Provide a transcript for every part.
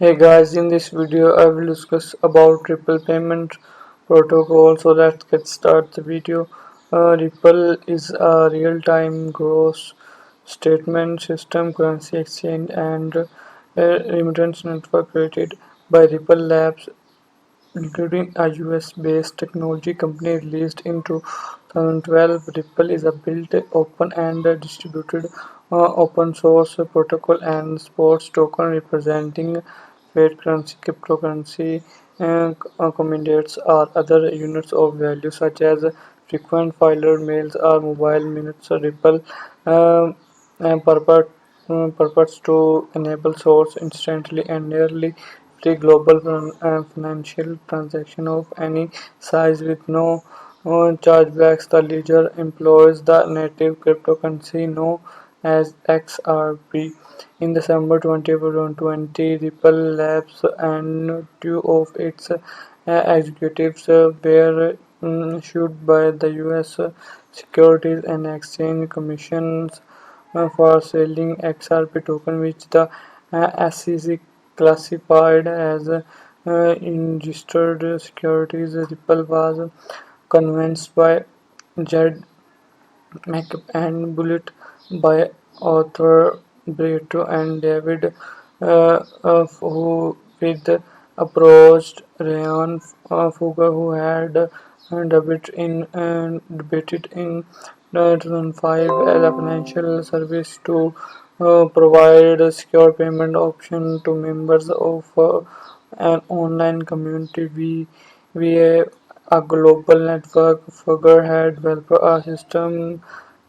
Hey guys, in this video I will discuss about Ripple payment protocol. So let's get started the video. Ripple is a real-time gross statement system, currency exchange, and remittance network created by Ripple Labs, including a US-based technology company released in 2012. Ripple is a built, open, and distributed open-source protocol and sports token representing fiat currency, cryptocurrency, commodities, or other units of value such as frequent flyer mails or mobile minutes. Ripple um, and purpose to enable source instantly and nearly free global financial transaction of any size with no chargebacks. The ledger employs the native cryptocurrency known as XRP. In December 2020, Ripple Labs and two of its executives were sued by the US Securities and Exchange Commissions for selling XRP token, which the SEC classified as unregistered securities. Ripple was convinced by Jed Makeup and Bullet by Arthur Brito and David who with approached Ryan Fugger, who had debated in 2005 as a financial service to provide a secure payment option to members of an online community. We a global network figure had developed a system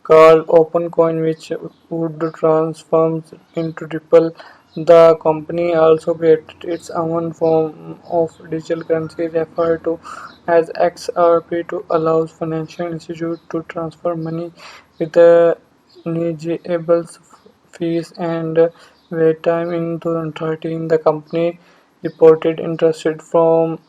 called OpenCoin, which would transform into Ripple. The company also created its own form of digital currency referred to as XRP to allow financial institutions to transfer money with negligible fees and wait time. In 2013, the company reported interest from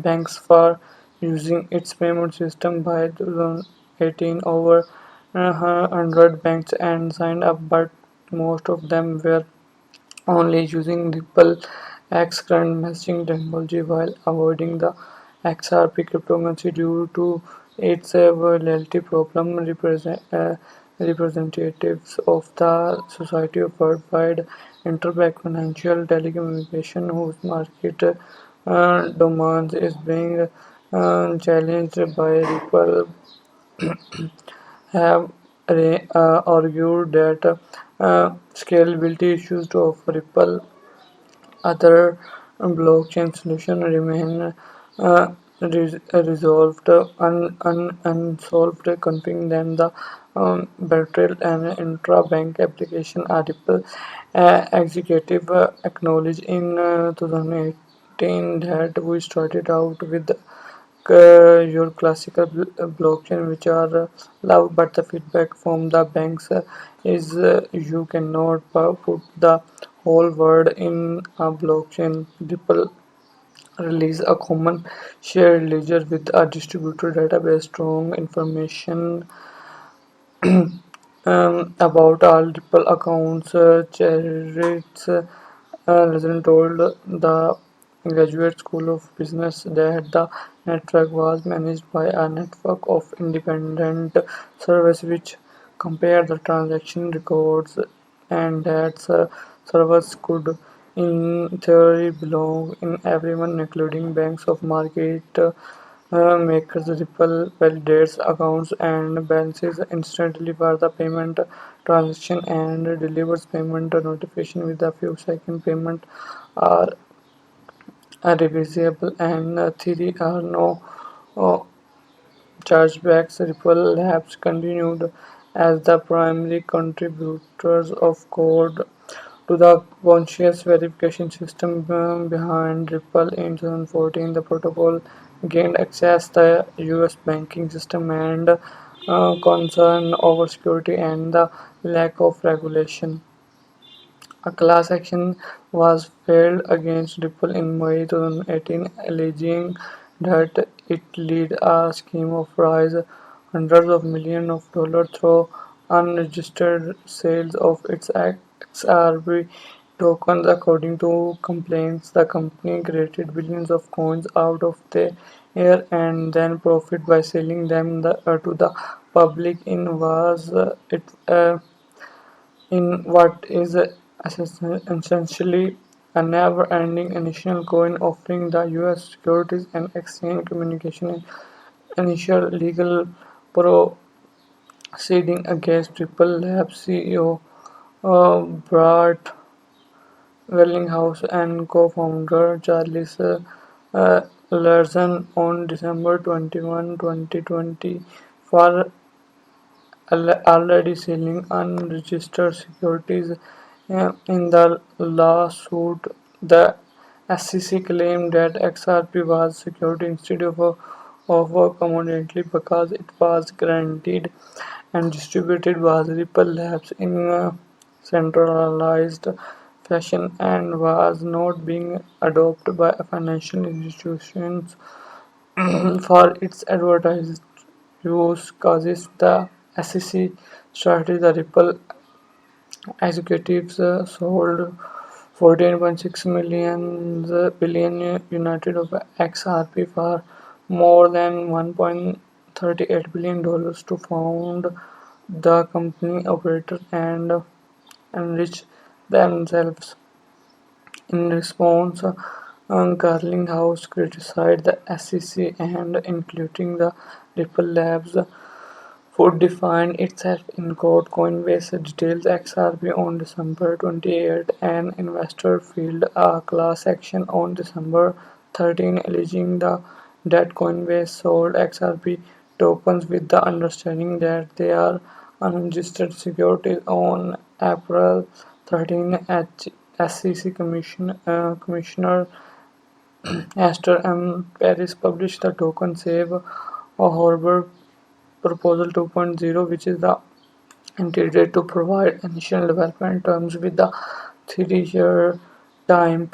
banks for using its payment system. By 2018, over 100 banks and signed up, but most of them were only using Ripple X current messaging technology while avoiding the XRP cryptocurrency due to its volatility problem. Representatives of the Society of Worldwide Interbank Financial Telecommunication, whose market dominance is being challenged by Ripple, have argued that scalability issues of Ripple other blockchain solutions remain resolved unsolved, confirming them the bilateral and intra-bank application article executive acknowledged in 2018 that we started out with your classical blockchain which are loved, but the feedback from the banks is you cannot put the whole world in a blockchain. Ripple release a common shared ledger with a distributed database strong information about all Ripple accounts. Charities Legend told the Graduate School of Business that the network was managed by a network of independent servers which compare the transaction records, and that servers could in theory belong in everyone including banks of market makers. Ripple validates accounts and balances instantly for the payment transaction and delivers payment notification with a few second payment are reversible and three are no uh, chargebacks. Ripple Labs continued as the primary contributors of code to the conscious verification system behind Ripple. In 2014, the protocol gained access to the US banking system and concern over security and the lack of regulation. A class action was filed against Ripple in May 2018, alleging that it led a scheme of raise hundreds of millions of dollars through unregistered sales of its XRP tokens. According to complaints, the company created billions of coins out of the air and then profit by selling them to the public in what is essentially a never-ending initial coin offering the U.S. Securities and Exchange Commission initial legal proceeding against Triple Labs CEO Brad Wellinghouse and co-founder Charles Larson on December 21, 2020 for already selling unregistered securities. In the lawsuit, the SEC claimed that XRP was security instead of a commodity because it was guaranteed and distributed by Ripple Labs in a centralized fashion and was not being adopted by financial institutions for its advertised use causes. The SEC strategy. The Ripple executives sold 14.6 billion units of XRP for more than $1.38 billion to found the company operator and enrich themselves. In response, Garlinghouse criticized the SEC and including the Ripple Labs would define itself in court. Coinbase details XRP on December 28. An investor filed a class action on December 13 alleging that Coinbase sold XRP tokens with the understanding that they are unregistered securities. On April 13, SEC Commissioner Esther M. Paris published the token Safe Harbor Proposal 2.0, which is the intended to provide initial development terms with the 3-year time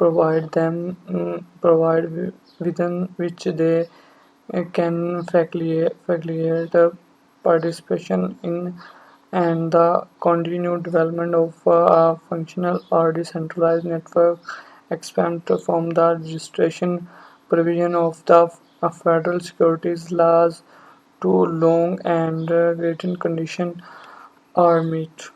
within which they can facilitate participation in and the continued development of a functional or decentralized network expand from the registration provision of the federal securities laws to long and written conditions are met.